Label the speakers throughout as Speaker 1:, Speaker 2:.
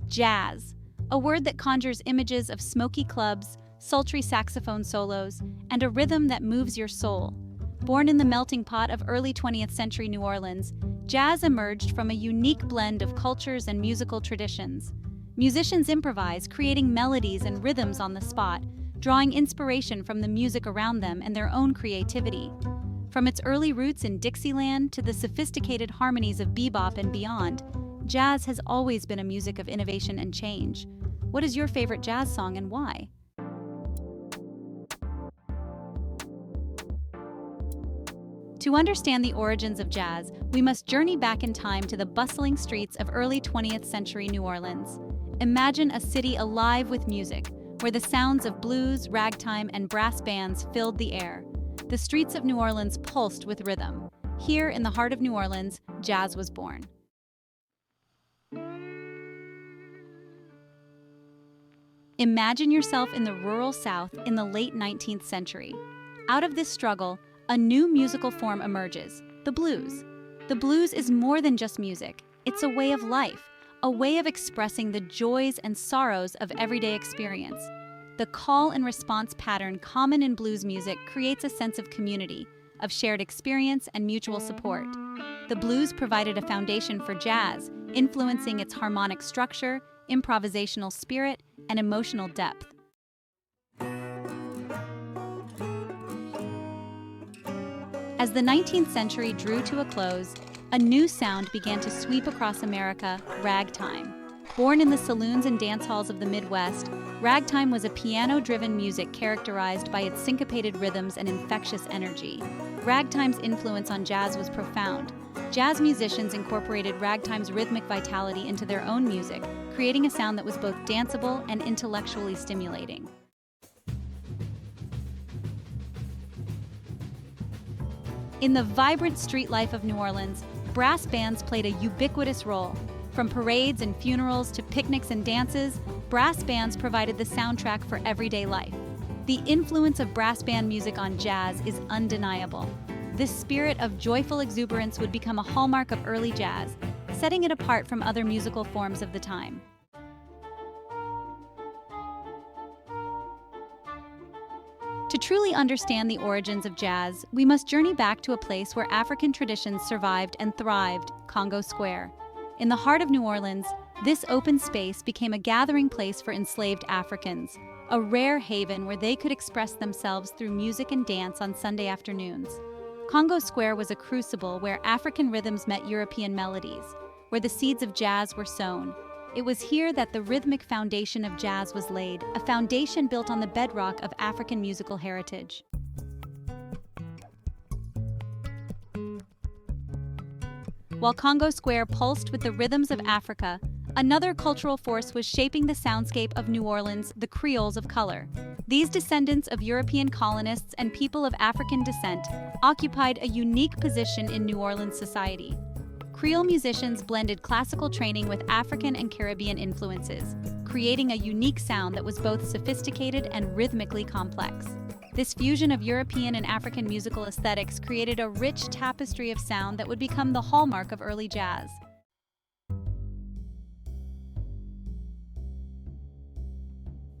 Speaker 1: Jazz, a word that conjures images of smoky clubs, sultry saxophone solos, and a rhythm that moves your soul. Born in the melting pot of early 20th century New Orleans, jazz emerged from a unique blend of cultures and musical traditions. Musicians improvise, creating melodies and rhythms on the spot, drawing inspiration from the music around them and their own creativity. From its early roots in Dixieland to the sophisticated harmonies of bebop and beyond, jazz has always been a music of innovation and change. What is your favorite jazz song and why? To understand the origins of jazz, we must journey back in time to the bustling streets of early 20th century New Orleans. Imagine a city alive with music, where the sounds of blues, ragtime, and brass bands filled the air. The streets of New Orleans pulsed with rhythm. Here, in the heart of New Orleans, jazz was born. Imagine yourself in the rural South in the late 19th century. Out of this struggle, a new musical form emerges, the blues. The blues is more than just music. It's a way of life, a way of expressing the joys and sorrows of everyday experience. The call and response pattern common in blues music creates a sense of community, of shared experience and mutual support. The blues provided a foundation for jazz, influencing its harmonic structure, improvisational spirit, and emotional depth. As the 19th century drew to a close, a new sound began to sweep across America: ragtime. Born in the saloons and dance halls of the Midwest, ragtime was a piano-driven music characterized by its syncopated rhythms and infectious energy. Ragtime's influence on jazz was profound. Jazz musicians incorporated ragtime's rhythmic vitality into their own music, creating a sound that was both danceable and intellectually stimulating. In the vibrant street life of New Orleans, brass bands played a ubiquitous role. From parades and funerals to picnics and dances, brass bands provided the soundtrack for everyday life. The influence of brass band music on jazz is undeniable. This spirit of joyful exuberance would become a hallmark of early jazz, setting it apart from other musical forms of the time. To truly understand the origins of jazz, we must journey back to a place where African traditions survived and thrived: Congo Square. In the heart of New Orleans, this open space became a gathering place for enslaved Africans, a rare haven where they could express themselves through music and dance on Sunday afternoons. Congo Square was a crucible where African rhythms met European melodies, where the seeds of jazz were sown. It was here that the rhythmic foundation of jazz was laid, a foundation built on the bedrock of African musical heritage. While Congo Square pulsed with the rhythms of Africa, another cultural force was shaping the soundscape of New Orleans: the Creoles of color. These descendants of European colonists and people of African descent occupied a unique position in New Orleans society. Creole musicians blended classical training with African and Caribbean influences, creating a unique sound that was both sophisticated and rhythmically complex. This fusion of European and African musical aesthetics created a rich tapestry of sound that would become the hallmark of early jazz.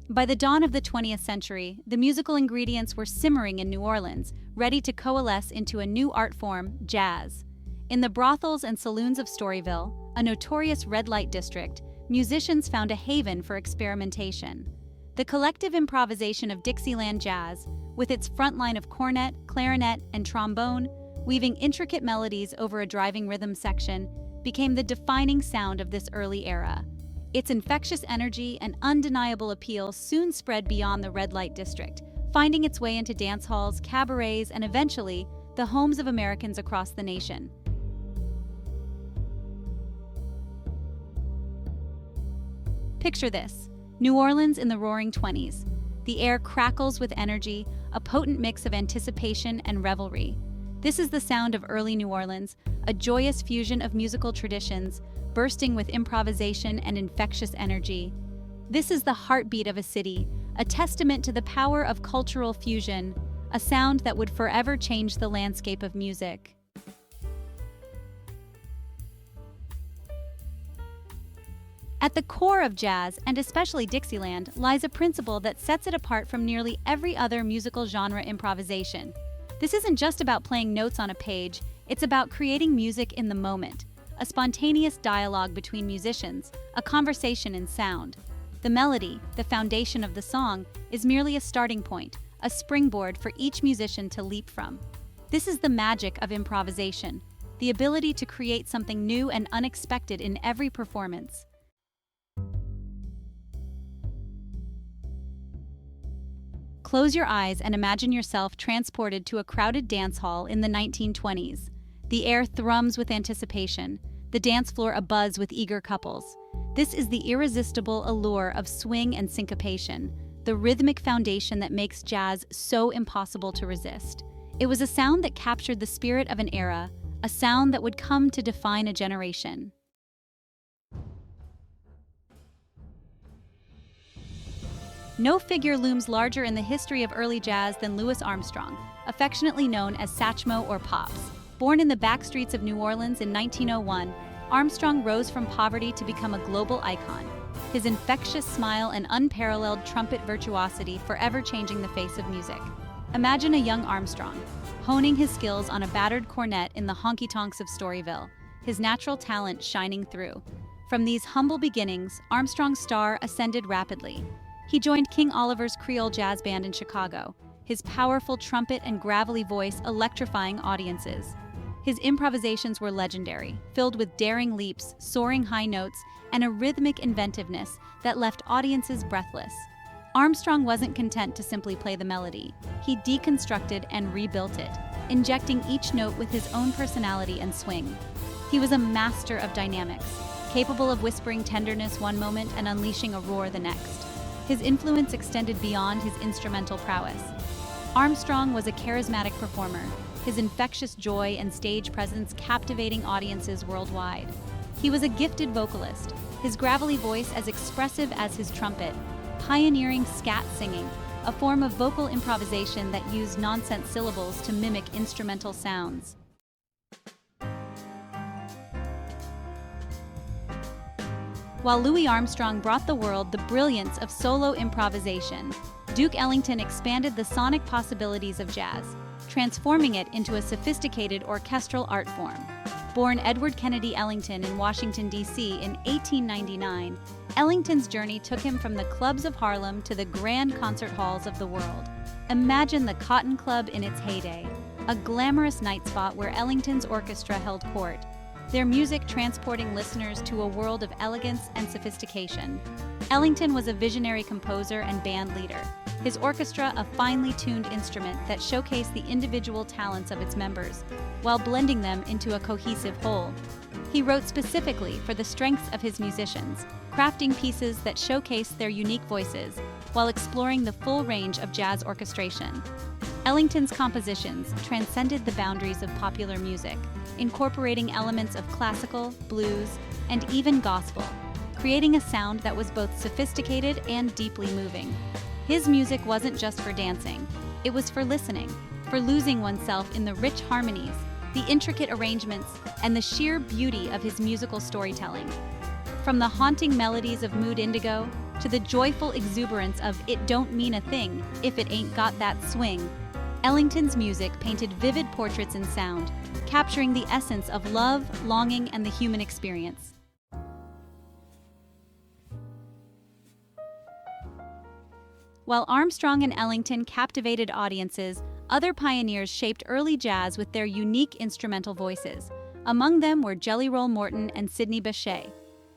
Speaker 1: By the dawn of the 20th century, the musical ingredients were simmering in New Orleans, ready to coalesce into a new art form: jazz. In the brothels and saloons of Storyville, a notorious red light district, musicians found a haven for experimentation. The collective improvisation of Dixieland Jazz, with its front line of cornet, clarinet, and trombone, weaving intricate melodies over a driving rhythm section, became the defining sound of this early era. Its infectious energy and undeniable appeal soon spread beyond the red light district, finding its way into dance halls, cabarets, and eventually, the homes of Americans across the nation. Picture this: New Orleans in the roaring 20s. The air crackles with energy, a potent mix of anticipation and revelry. This is the sound of early New Orleans, a joyous fusion of musical traditions, bursting with improvisation and infectious energy. This is the heartbeat of a city, a testament to the power of cultural fusion, a sound that would forever change the landscape of music. At the core of jazz, and especially Dixieland, lies a principle that sets it apart from nearly every other musical genre: improvisation. This isn't just about playing notes on a page, it's about creating music in the moment, a spontaneous dialogue between musicians, a conversation in sound. The melody, the foundation of the song, is merely a starting point, a springboard for each musician to leap from. This is the magic of improvisation, the ability to create something new and unexpected in every performance. Close your eyes and imagine yourself transported to a crowded dance hall in the 1920s. The air thrums with anticipation, the dance floor abuzz with eager couples. This is the irresistible allure of swing and syncopation, the rhythmic foundation that makes jazz so impossible to resist. It was a sound that captured the spirit of an era, a sound that would come to define a generation. No figure looms larger in the history of early jazz than Louis Armstrong, affectionately known as Satchmo or Pops. Born in the backstreets of New Orleans in 1901, Armstrong rose from poverty to become a global icon, his infectious smile and unparalleled trumpet virtuosity forever changing the face of music. Imagine a young Armstrong, honing his skills on a battered cornet in the honky-tonks of Storyville, his natural talent shining through. From these humble beginnings, Armstrong's star ascended rapidly. He joined King Oliver's Creole Jazz Band in Chicago, his powerful trumpet and gravelly voice electrifying audiences. His improvisations were legendary, filled with daring leaps, soaring high notes, and a rhythmic inventiveness that left audiences breathless. Armstrong wasn't content to simply play the melody. He deconstructed and rebuilt it, injecting each note with his own personality and swing. He was a master of dynamics, capable of whispering tenderness one moment and unleashing a roar the next. His influence extended beyond his instrumental prowess. Armstrong was a charismatic performer, his infectious joy and stage presence captivating audiences worldwide. He was a gifted vocalist, his gravelly voice as expressive as his trumpet, pioneering scat singing, a form of vocal improvisation that used nonsense syllables to mimic instrumental sounds. While Louis Armstrong brought the world the brilliance of solo improvisation, Duke Ellington expanded the sonic possibilities of jazz, transforming it into a sophisticated orchestral art form. Born Edward Kennedy Ellington in Washington, D.C. in 1899, Ellington's journey took him from the clubs of Harlem to the grand concert halls of the world. Imagine the Cotton Club in its heyday, a glamorous night spot where Ellington's orchestra held court, their music transporting listeners to a world of elegance and sophistication. Ellington was a visionary composer and band leader, his orchestra a finely tuned instrument that showcased the individual talents of its members, while blending them into a cohesive whole. He wrote specifically for the strengths of his musicians, crafting pieces that showcased their unique voices, while exploring the full range of jazz orchestration. Ellington's compositions transcended the boundaries of popular music, incorporating elements of classical, blues, and even gospel, creating a sound that was both sophisticated and deeply moving. His music wasn't just for dancing, it was for listening, for losing oneself in the rich harmonies, the intricate arrangements, and the sheer beauty of his musical storytelling. From the haunting melodies of Mood Indigo to the joyful exuberance of It Don't Mean a Thing If It Ain't Got That Swing, Ellington's music painted vivid portraits in sound, capturing the essence of love, longing, and the human experience. While Armstrong and Ellington captivated audiences, other pioneers shaped early jazz with their unique instrumental voices. Among them were Jelly Roll Morton and Sidney Bechet.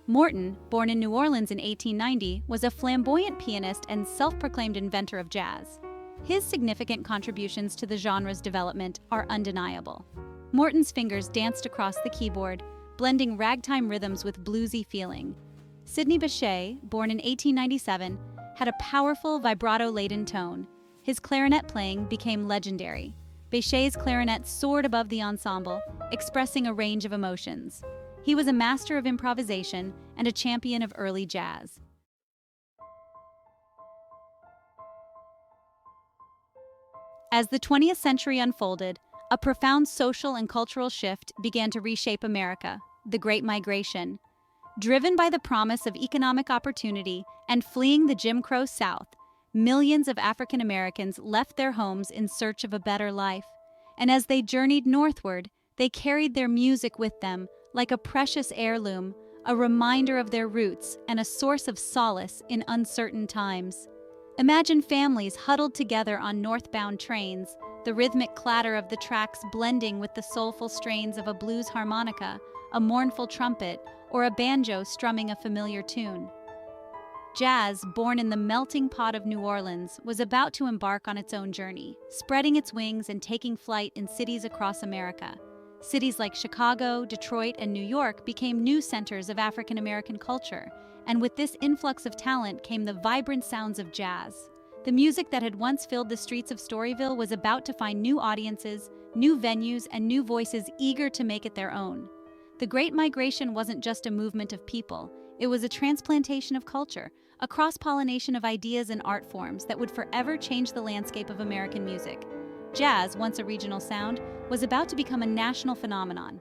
Speaker 1: Morton, born in New Orleans in 1890, was a flamboyant pianist and self-proclaimed inventor of jazz. His significant contributions to the genre's development are undeniable. Morton's fingers danced across the keyboard, blending ragtime rhythms with bluesy feeling. Sidney Bechet, born in 1897, had a powerful vibrato-laden tone. His clarinet playing became legendary. Bechet's clarinet soared above the ensemble, expressing a range of emotions. He was a master of improvisation and a champion of early jazz. As the 20th century unfolded, a profound social and cultural shift began to reshape America, the Great Migration. Driven by the promise of economic opportunity and fleeing the Jim Crow South, millions of African Americans left their homes in search of a better life. And as they journeyed northward, they carried their music with them like a precious heirloom, a reminder of their roots and a source of solace in uncertain times. Imagine families huddled together on northbound trains, the rhythmic clatter of the tracks blending with the soulful strains of a blues harmonica, a mournful trumpet, or a banjo strumming a familiar tune. Jazz, born in the melting pot of New Orleans, was about to embark on its own journey, spreading its wings and taking flight in cities across America. Cities like Chicago, Detroit, and New York became new centers of African American culture, and with this influx of talent came the vibrant sounds of jazz. The music that had once filled the streets of Storyville was about to find new audiences, new venues, and new voices eager to make it their own. The Great Migration wasn't just a movement of people, it was a transplantation of culture, a cross-pollination of ideas and art forms that would forever change the landscape of American music. Jazz, once a regional sound, was about to become a national phenomenon.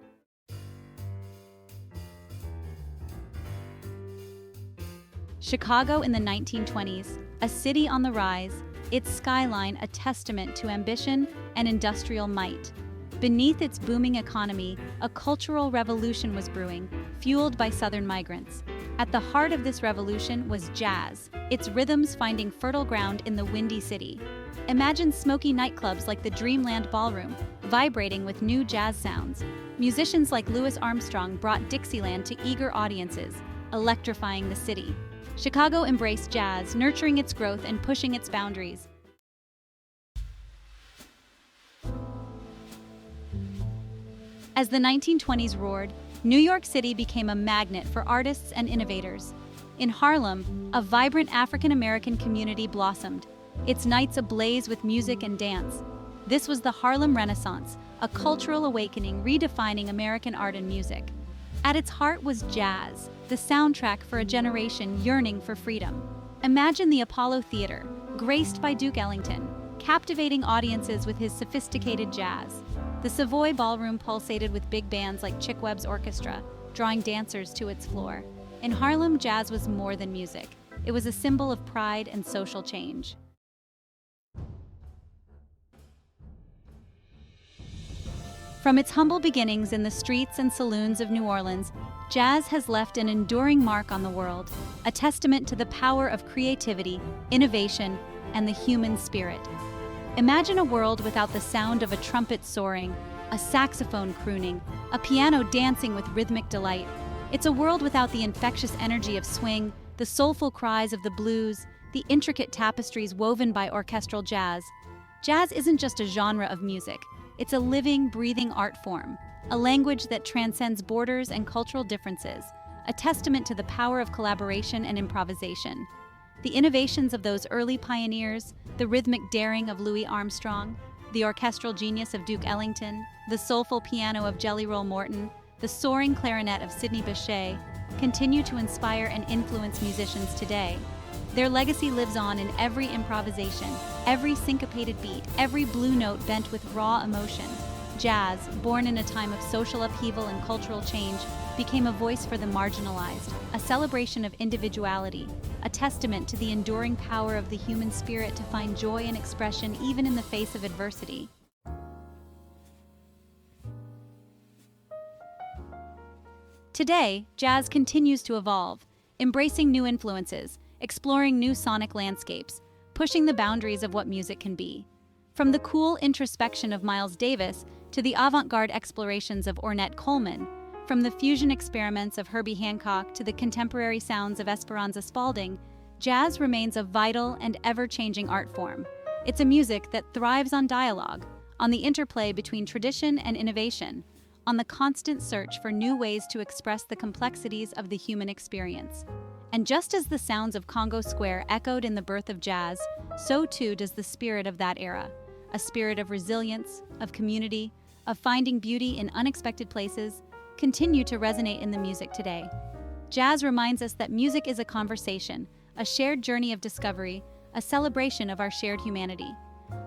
Speaker 1: Chicago in the 1920s, a city on the rise, its skyline a testament to ambition and industrial might. Beneath its booming economy, a cultural revolution was brewing, fueled by Southern migrants. At the heart of this revolution was jazz, its rhythms finding fertile ground in the Windy City. Imagine smoky nightclubs like the Dreamland Ballroom, vibrating with new jazz sounds. Musicians like Louis Armstrong brought Dixieland to eager audiences, electrifying the city. Chicago embraced jazz, nurturing its growth and pushing its boundaries. As the 1920s roared, New York City became a magnet for artists and innovators. In Harlem, a vibrant African American community blossomed, its nights ablaze with music and dance. This was the Harlem Renaissance, a cultural awakening redefining American art and music. At its heart was jazz, the soundtrack for a generation yearning for freedom. Imagine the Apollo Theater, graced by Duke Ellington, captivating audiences with his sophisticated jazz. The Savoy Ballroom pulsated with big bands like Chick Webb's orchestra, drawing dancers to its floor. In Harlem, jazz was more than music. It was a symbol of pride and social change. From its humble beginnings in the streets and saloons of New Orleans, jazz has left an enduring mark on the world, a testament to the power of creativity, innovation, and the human spirit. Imagine a world without the sound of a trumpet soaring, a saxophone crooning, a piano dancing with rhythmic delight. It's a world without the infectious energy of swing, the soulful cries of the blues, the intricate tapestries woven by orchestral jazz. Jazz isn't just a genre of music. It's a living, breathing art form, a language that transcends borders and cultural differences, a testament to the power of collaboration and improvisation. The innovations of those early pioneers, the rhythmic daring of Louis Armstrong, the orchestral genius of Duke Ellington, the soulful piano of Jelly Roll Morton, the soaring clarinet of Sidney Bechet, continue to inspire and influence musicians today. Their legacy lives on in every improvisation, every syncopated beat, every blue note bent with raw emotion. Jazz, born in a time of social upheaval and cultural change, became a voice for the marginalized, a celebration of individuality, a testament to the enduring power of the human spirit to find joy and expression even in the face of adversity. Today, jazz continues to evolve, embracing new influences, exploring new sonic landscapes, pushing the boundaries of what music can be. From the cool introspection of Miles Davis to the avant-garde explorations of Ornette Coleman, from the fusion experiments of Herbie Hancock to the contemporary sounds of Esperanza Spalding, jazz remains a vital and ever-changing art form. It's a music that thrives on dialogue, on the interplay between tradition and innovation, on the constant search for new ways to express the complexities of the human experience. And just as the sounds of Congo Square echoed in the birth of jazz, so too does the spirit of that era, a spirit of resilience, of community, of finding beauty in unexpected places, continue to resonate in the music today. Jazz reminds us that music is a conversation, a shared journey of discovery, a celebration of our shared humanity.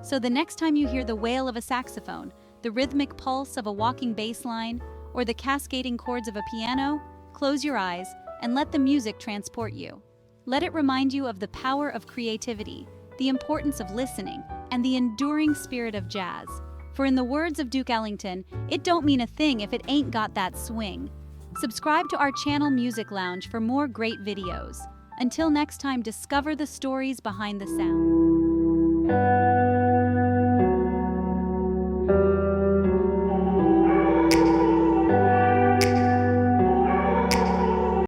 Speaker 1: So the next time you hear the wail of a saxophone, the rhythmic pulse of a walking bass line, or the cascading chords of a piano, close your eyes and let the music transport you. Let it remind you of the power of creativity, the importance of listening, and the enduring spirit of jazz. For in the words of Duke Ellington, it don't mean a thing if it ain't got that swing. Subscribe to our channel Music Lounge for more great videos. Until next time, discover the stories behind the sound.